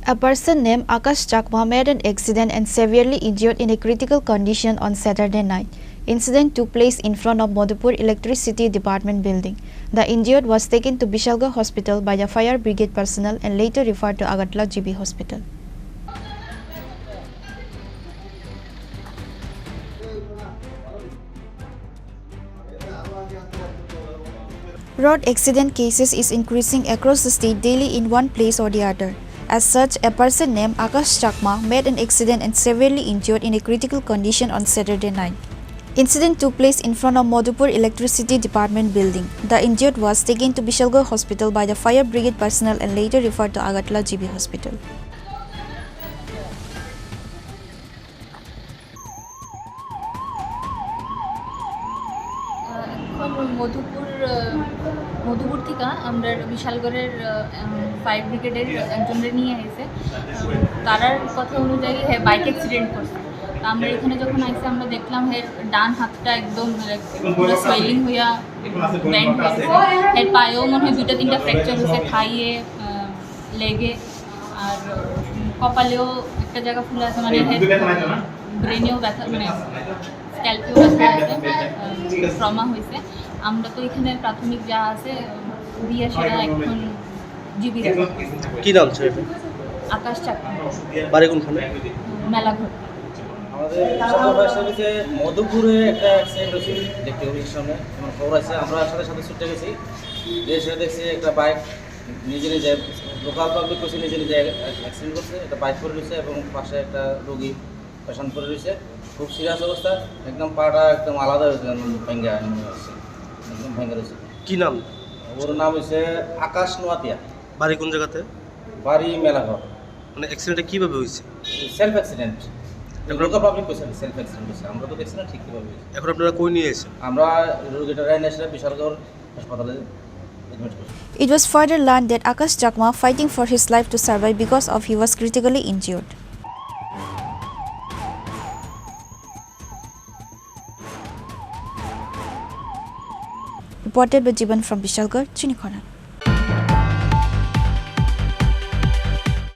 A person named Akash Chakma made an accident and severely injured in a critical condition on Saturday night. Incident took place in front of Madhupur Electricity Department building. The injured was taken to Bishalgarh Hospital by the fire brigade personnel and later referred to Agartala GB Hospital. Road accident cases is increasing across the state daily in one place or the other. As such, a person named Akash Chakma made an accident and severely injured in a critical condition on Saturday night. Incident took place in front of Madhupur Electricity Department building. The injured was taken to Bishalgarh Hospital by the fire brigade personnel and later referred to Agartala GB Hospital. Madhupur থেকে আমরা বিশালগড়ের fire ব্রিগেডের একজনের নিয়ে এসে তারার কথা অনুযায়ী bike accident করছে। আমরা এখানে যখন আইসে আমরা দেখলাম ডান হাতটা একদম পুরো সোয়েলিং হইয়া ব্যান্ড হয়েছে, এর পায়েও মনে হয় 2-3টা ফ্র্যাকচার হয়েছে, থাইয়ে লেগে আর কপালেও একটা জায়গা ফুলে আছে, মানে ব্রেনেও ব্যথা, মানে স্ক্যাল্পেও ব্যথা হয়েছে, ট্রমা হয়েছে। আমরা তো এখানে প্রাথমিক যা আছে দিয়ে সেটা এখন জিবি। কি নাম ছিল? আকাশ চাকমা। বাড়ি কোনখানে? মেলাঘর। আমাদের ফায়ার সার্ভিসে মধুপুরে একটা অ্যাক্সিডেন্ট হয়েছে, দেখতে অফিসের সামনে আমার খবর আছে। আমরা সাথে সাথে ছুটে গেছি, যে সেটা দেখছি একটা বাইক নিজে নিজে লোকাল পাবলিক করছে, নিজে নিজে অ্যাক্সিডেন্ট করছে, একটা বাইক করে রয়েছে এবং পাশে একটা রোগী পেশেন্ট করে রয়েছে, খুব সিরিয়াস অবস্থা, একদম পাটা একদম আলাদা হয়েছে, ভেঙ্গে একদম ভেঙ্গে রয়েছে। কি নাম? ওর নাম হচ্ছে আকাশ নোয়াতিয়া। বাড়ি কোন জায়গাতে? বাড়ি মেলাঘর। মানে অ্যাক্সিডেন্টটা কীভাবে হয়েছে? সেলফ অ্যাক্সিডেন্ট, লোকাল পাবলিক করছে, সেলফ অ্যাক্সিডেন্ট হয়েছে। আমরা তো দেখছি না ঠিক কীভাবে হয়েছে। এখন আপনারা কই নিয়ে এসেছেন? আমরা রোগীটা এনে এসে বিশালগড় হাসপাতালে এডমিট করছি। It was further learned that Akash Chakma fighting for his life to survive because of he was critically injured. Reported by Jiban from Bishalgarh, Chini, Khorang.